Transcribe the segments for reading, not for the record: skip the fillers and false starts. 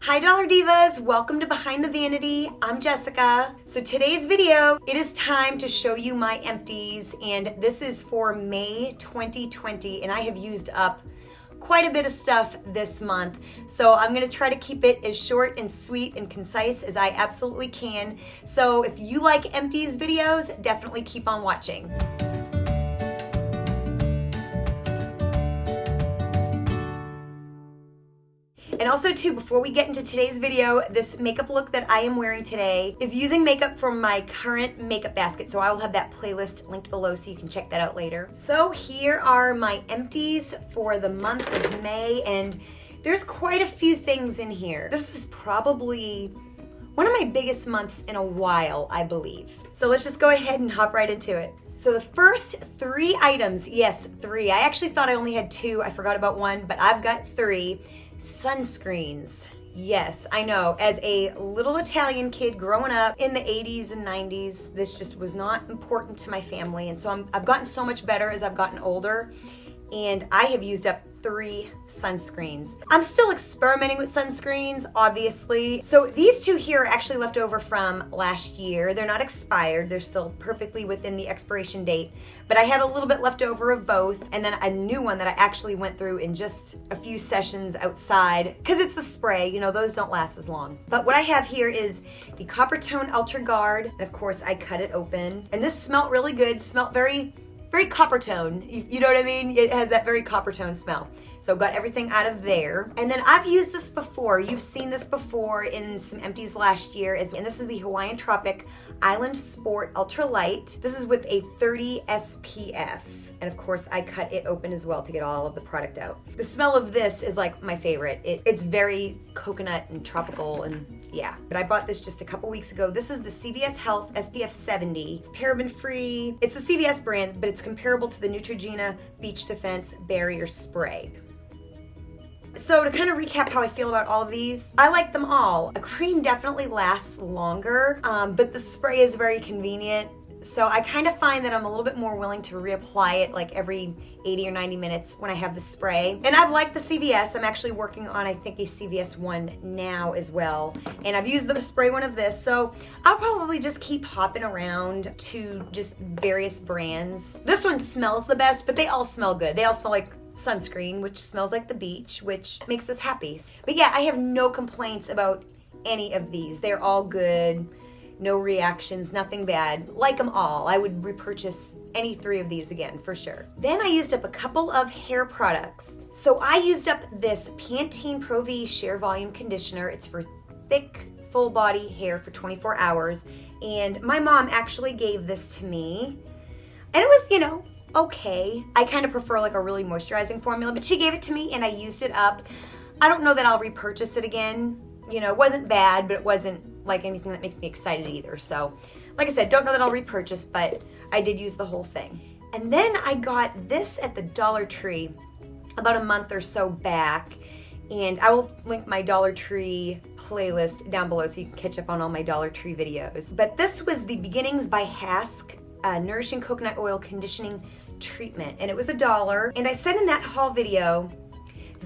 Hi Dollar Divas, welcome to Behind the Vanity. I'm Jessica. So today's video, it is time to show you my empties, and this is for May 2020, and I have used up quite a bit of stuff this month. So I'm gonna try to keep it as short and sweet and concise as I absolutely can. So if you like empties videos, definitely keep on watching. And also too, before we get into today's video, this makeup look that I am wearing today is using makeup from my current makeup basket. So I will have that playlist linked below so you can check that out later. So here are my empties for the month of May, and there's quite a few things in here. This is probably one of my biggest months in a while, I believe. So let's just go ahead and hop right into it. So the first 3 items, yes, 3. I actually thought I only had 2. I forgot about 1, but I've got 3. Sunscreens. Yes, I know. As a little Italian kid growing up in the 80s and 90s, this just was not important to my family. And so I've gotten so much better as I've gotten older. And I have used up 3 sunscreens. I'm still experimenting with sunscreens, obviously. So these 2 here are actually left over from last year. They're not expired. They're still perfectly within the expiration date. But I had a little bit left over of both, and then a new one that I actually went through in just a few sessions outside, because it's a spray, you know, those don't last as long. But what I have here is the Copper Tone Ultra Guard, and of course I cut it open. And this smelled really good, smelled very copper tone, you know what I mean? It has that very copper tone smell. So got everything out of there. And then I've used this before. You've seen this before in some empties last year. And this is the Hawaiian Tropic Island Sport Ultra Light. This is with a 30 SPF. And of course I cut it open as well to get all of the product out. The smell of this is like my favorite. It's very coconut and tropical, and yeah. But I bought this just a couple weeks ago. This is the CVS Health SPF 70. It's paraben free. It's a CVS brand, but it's comparable to the Neutrogena Beach Defense Barrier Spray. So to kind of recap how I feel about all of these, I like them all. A cream definitely lasts longer, but the spray is very convenient. So I kind of find that I'm a little bit more willing to reapply it like every 80 or 90 minutes when I have the spray. And I've liked the CVS. I'm actually working on, I think, a CVS one now as well. And I've used the spray one of this. So I'll probably just keep hopping around to just various brands. This one smells the best, but they all smell good. They all smell like sunscreen, which smells like the beach, which makes us happy. But yeah, I have no complaints about any of these. They're all good. No reactions, nothing bad. Like them all. I would repurchase any 3 of these again, for sure. Then I used up a couple of hair products. So I used up this Pantene Pro V Sheer Volume Conditioner. It's for thick, full body hair for 24 hours. And my mom actually gave this to me. And it was, you know, okay. I kind of prefer like a really moisturizing formula, but she gave it to me and I used it up. I don't know that I'll repurchase it again. You know, it wasn't bad, but it wasn't like anything that makes me excited either. So, like I said, don't know that I'll repurchase, but I did use the whole thing. And then I got this at the Dollar Tree about a month or so back. And I will link my Dollar Tree playlist down below so you can catch up on all my Dollar Tree videos. But this was the Beginnings by Hask Nourishing Coconut Oil Conditioning Treatment. And it was $1. And I said in that haul video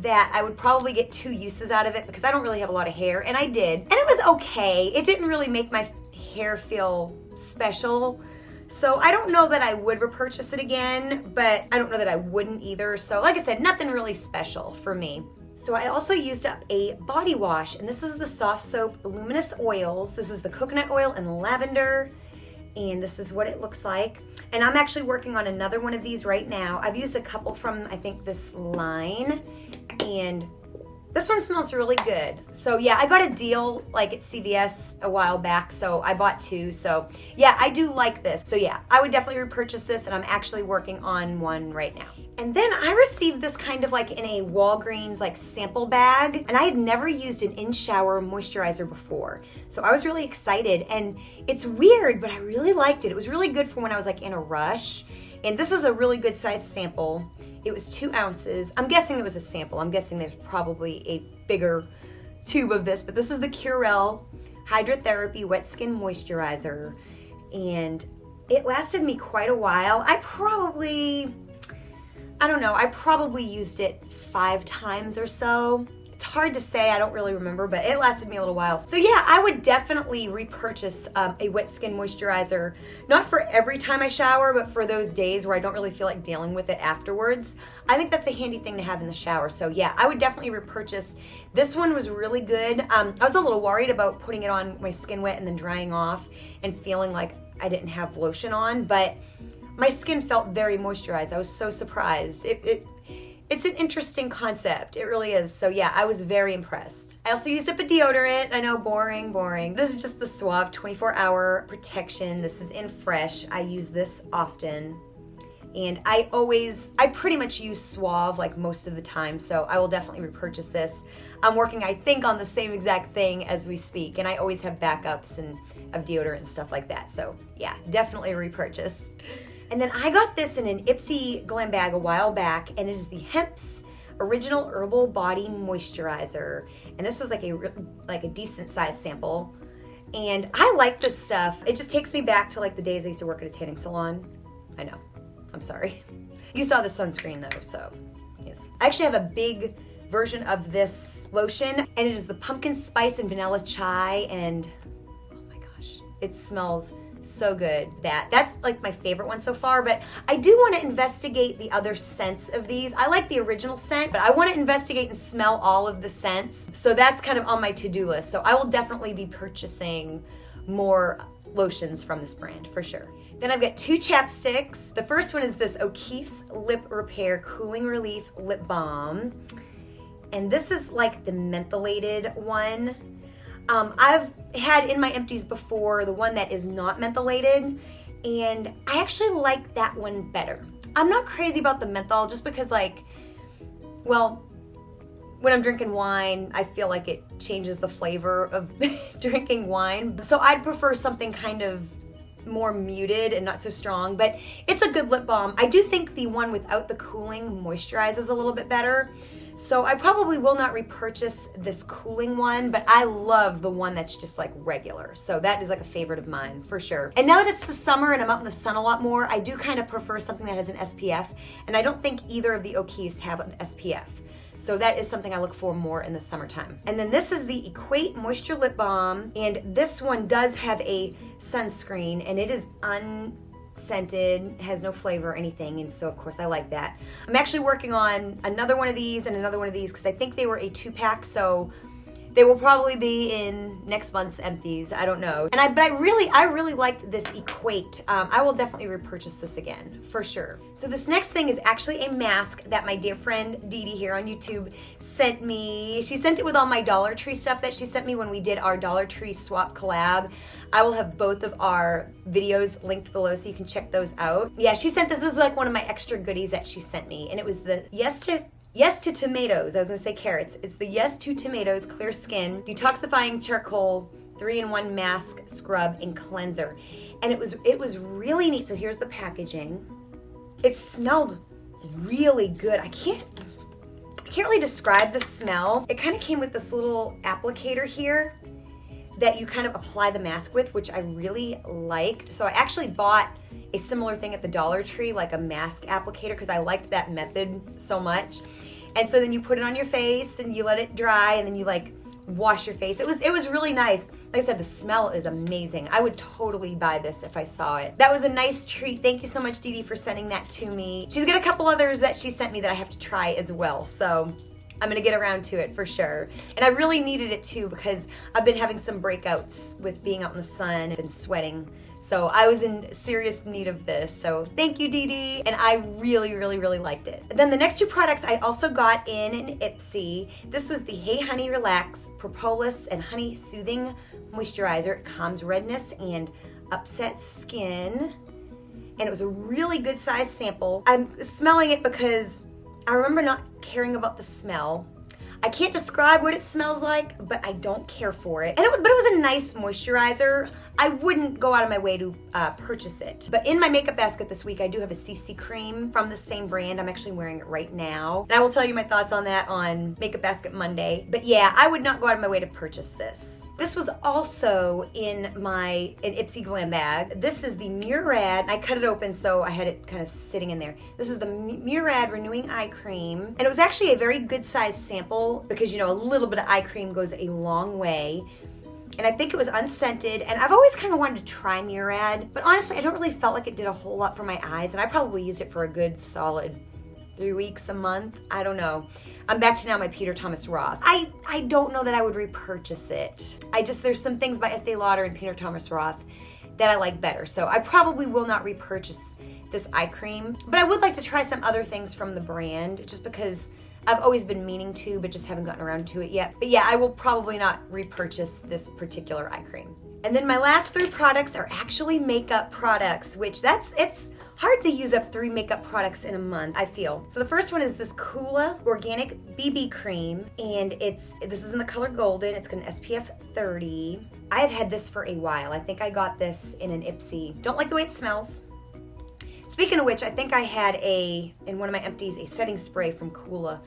that I would probably get 2 uses out of it because I don't really have a lot of hair, and I did. And it was okay. It didn't really make my hair feel special. So I don't know that I would repurchase it again, but I don't know that I wouldn't either. So like I said, nothing really special for me. So I also used up a body wash, and this is the Soft Soap Luminous Oils. This is the coconut oil and lavender. And this is what it looks like. And I'm actually working on another one of these right now. I've used a couple from, I think, this line. And this one smells really good. So yeah, I got a deal like at CVS a while back, so I bought 2. So yeah, I do like this. So yeah, I would definitely repurchase this, and I'm actually working on one right now. And then I received this kind of like in a Walgreens like sample bag, and I had never used an in-shower moisturizer before. So I was really excited, and it's weird, but I really liked it. It was really good for when I was like in a rush. And this was a really good size sample. It was 2 ounces. I'm guessing it was a sample. I'm guessing there's probably a bigger tube of this, but this is the Curel Hydrotherapy Wet Skin Moisturizer. And it lasted me quite a while. I probably used it 5 times or so. It's hard to say, I don't really remember, but it lasted me a little while. So yeah, I would definitely repurchase a wet skin moisturizer, not for every time I shower, but for those days where I don't really feel like dealing with it afterwards. I think that's a handy thing to have in the shower. So yeah, I would definitely repurchase. This one was really good. I was a little worried about putting it on my skin wet and then drying off and feeling like I didn't have lotion on, but my skin felt very moisturized. I was so surprised. It's an interesting concept. It really is. So yeah, I was very impressed. I also used up a deodorant. I know, boring. This is just the Suave 24-hour protection. This is in Fresh. I use this often. And I pretty much use Suave like most of the time, so I will definitely repurchase this. I'm working, I think, on the same exact thing as we speak, and I always have backups and of deodorant and stuff like that. So yeah, definitely a repurchase. And then I got this in an Ipsy glam bag a while back, and it is the Hemp's Original Herbal Body Moisturizer. And this was like a decent size sample. And I like this stuff. It just takes me back to like the days I used to work at a tanning salon. I know, I'm sorry. You saw the sunscreen though, so, you know. I actually have a big version of this lotion, and it is the pumpkin spice and vanilla chai, and oh my gosh, it smells so good. That's like my favorite one so far, but I do want to investigate the other scents of these. I like the original scent, but I want to investigate and smell all of the scents. So that's kind of on my to-do list. So I will definitely be purchasing more lotions from this brand for sure. Then I've got two chapsticks. The first one is this O'Keeffe's Lip Repair Cooling Relief Lip Balm. And this is like the mentholated one. I've had in my empties before the one that is not mentholated, and I actually like that one better. I'm not crazy about the menthol just because, like, well, when I'm drinking wine, I feel like it changes the flavor of drinking wine. So I'd prefer something kind of more muted and not so strong, but it's a good lip balm. I do think the one without the cooling moisturizes a little bit better. So I probably will not repurchase this cooling one, but I love the one that's just like regular. So that is like a favorite of mine for sure. And now that it's the summer and I'm out in the sun a lot more, I do kind of prefer something that has an SPF. And I don't think either of the O'Keeffe's have an SPF. So that is something I look for more in the summertime. And then this is the Equate Moisture Lip Balm. And this one does have a sunscreen, and it is unscented, has no flavor or anything, and so of course I like that. I'm actually working on another one of these and another one of these because I think they were a 2-pack, so they will probably be in next month's empties. I don't know. And I really liked this Equate. I will definitely repurchase this again for sure. So this next thing is actually a mask that my dear friend Dee Dee here on YouTube sent me. She sent it with all my Dollar Tree stuff that she sent me when we did our Dollar Tree swap collab. I will have both of our videos linked below so you can check those out. Yeah, she sent this. This is like one of my extra goodies that she sent me, and it was the Yes to Tomatoes. I was gonna say carrots. It's the Yes to Tomatoes Clear Skin Detoxifying Charcoal 3-in-1 Mask, Scrub, and Cleanser. And it was really neat. So here's the packaging. It smelled really good. I can't really describe the smell. It kind of came with this little applicator here that you kind of apply the mask with, which I really liked. So I actually bought a similar thing at the Dollar Tree, like a mask applicator, because I liked that method so much. And so then you put it on your face and you let it dry, and then you like wash your face. It was really nice. Like I said, the smell is amazing. I would totally buy this if I saw it. That was a nice treat. Thank you so much, Dee Dee, for sending that to me. She's got a couple others that she sent me that I have to try as well. So I'm gonna get around to it for sure. And I really needed it too because I've been having some breakouts with being out in the sun and sweating. So I was in serious need of this. So thank you, Dee Dee. And I really liked it. Then the next two products I also got in an Ipsy. This was the Hey Honey Relax Propolis and Honey Soothing Moisturizer. It calms redness and upset skin. And it was a really good size sample. I'm smelling it because I remember not caring about the smell. I can't describe what it smells like, but I don't care for it. But it was a nice moisturizer. I wouldn't go out of my way to purchase it. But in my makeup basket this week, I do have a CC cream from the same brand. I'm actually wearing it right now. And I will tell you my thoughts on that on Makeup Basket Monday. But yeah, I would not go out of my way to purchase this. This was also in an Ipsy Glam bag. This is the Murad, and I cut it open so I had it kind of sitting in there. This is the Murad Renewing Eye Cream. And it was actually a very good size sample because, you know, a little bit of eye cream goes a long way. And I think it was unscented, and I've always kind of wanted to try Murad, but honestly, I don't really felt like it did a whole lot for my eyes, and I probably used it for a good solid 3 weeks, a month, I don't know. I'm back to now my Peter Thomas Roth. I don't know that I would repurchase it. There's some things by Estee Lauder and Peter Thomas Roth that I like better, so I probably will not repurchase this eye cream, but I would like to try some other things from the brand, just because I've always been meaning to, but just haven't gotten around to it yet. But yeah, I will probably not repurchase this particular eye cream. And then my last 3 products are actually makeup products, which it's hard to use up 3 makeup products in a month, I feel. So the first one is this COLLAB Organic BB Cream, and this is in the color Golden. It's got an SPF 30. I have had this for a while. I think I got this in an Ipsy. Don't like the way it smells. Speaking of which, I think I had in one of my empties, a setting spray from COLLAB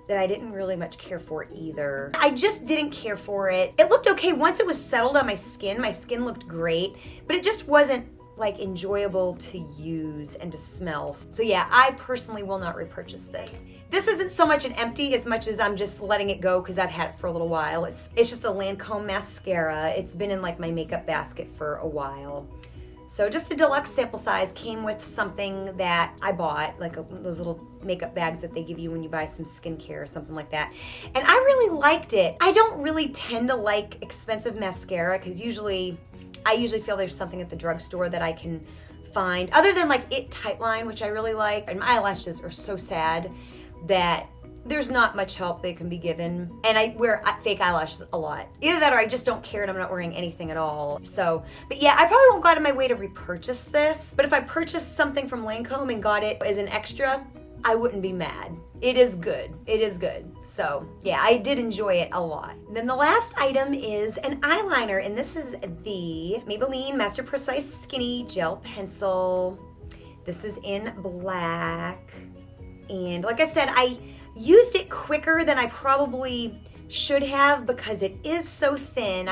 that I didn't really much care for either. I just didn't care for it. It looked okay once it was settled on my skin. My skin looked great, but it just wasn't like enjoyable to use and to smell. So yeah, I personally will not repurchase this. This isn't so much an empty as much as I'm just letting it go because I've had it for a little while. It's just a Lancome mascara. It's been in like my makeup basket for a while. So just a deluxe sample size, came with something that I bought, like those little makeup bags that they give you when you buy some skincare or something like that. And I really liked it. I don't really tend to like expensive mascara because I usually feel there's something at the drugstore that I can find, other than like It Tightline, which I really like. And my eyelashes are so sad that there's not much help that can be given. And I wear fake eyelashes a lot. Either that or I just don't care and I'm not wearing anything at all. So, but yeah, I probably won't go out of my way to repurchase this. But if I purchased something from Lancome and got it as an extra, I wouldn't be mad. It is good. It is good. So yeah, I did enjoy it a lot. And then the last item is an eyeliner, and this is the Maybelline Master Precise Skinny Gel Pencil. This is in black. And like I said, I used it quicker than I probably should have because it is so thin.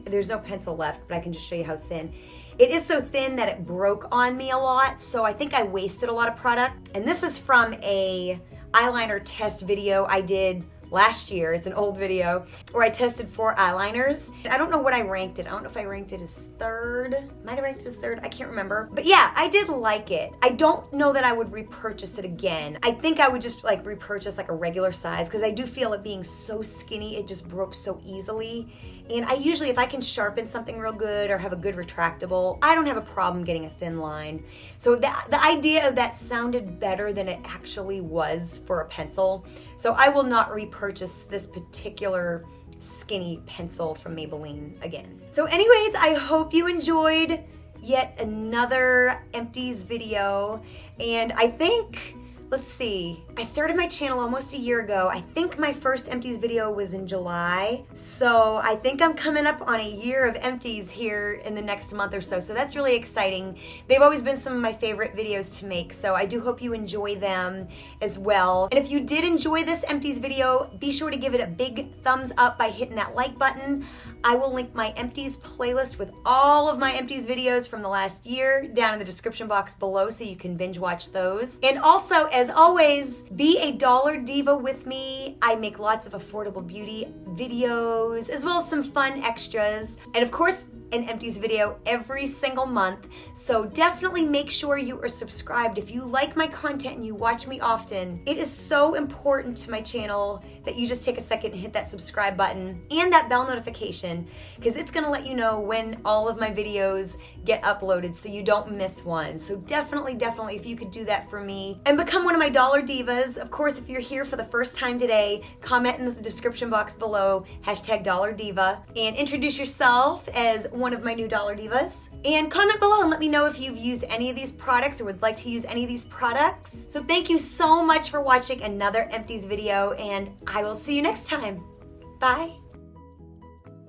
There's no pencil left, but I can just show you how thin. It is so thin that it broke on me a lot, so I think I wasted a lot of product. And this is from a eyeliner test video I did last year. It's an old video where I tested 4 eyeliners. I don't know what I ranked it. I don't know if I ranked it as 3rd. Might have ranked it as 3rd. I can't remember. But yeah, I did like it. I don't know that I would repurchase it again. I think I would just like repurchase like a regular size because I do feel it being so skinny, it just broke so easily. And I usually, if I can sharpen something real good or have a good retractable, I don't have a problem getting a thin line. So the idea of that sounded better than it actually was for a pencil. So I will not repurchase this particular skinny pencil from Maybelline again. So anyways, I hope you enjoyed yet another Empties video. And I think, let's see, I started my channel almost a year ago. I think my first Empties video was in July. So I think I'm coming up on a year of Empties here in the next month or so. So that's really exciting. They've always been some of my favorite videos to make. So I do hope you enjoy them as well. And if you did enjoy this Empties video, be sure to give it a big thumbs up by hitting that like button. I will link my Empties playlist with all of my Empties videos from the last year down in the description box below so you can binge watch those. And also, as always, be a Dollar Diva with me. I make lots of affordable beauty videos as well as some fun extras. And of course, an Empties video every single month. So definitely make sure you are subscribed. If you like my content and you watch me often, it is so important to my channel that you just take a second and hit that subscribe button and that bell notification because it's gonna let you know when all of my videos get uploaded so you don't miss one. So definitely, if you could do that for me and become one of my Dollar Divas. Of course, if you're here for the first time today, comment in the description box below, #DollarDiva, and introduce yourself as one of my new Dollar Divas. And comment below and let me know if you've used any of these products or would like to use any of these products. So thank you so much for watching another Empties video, and I will see you next time. Bye.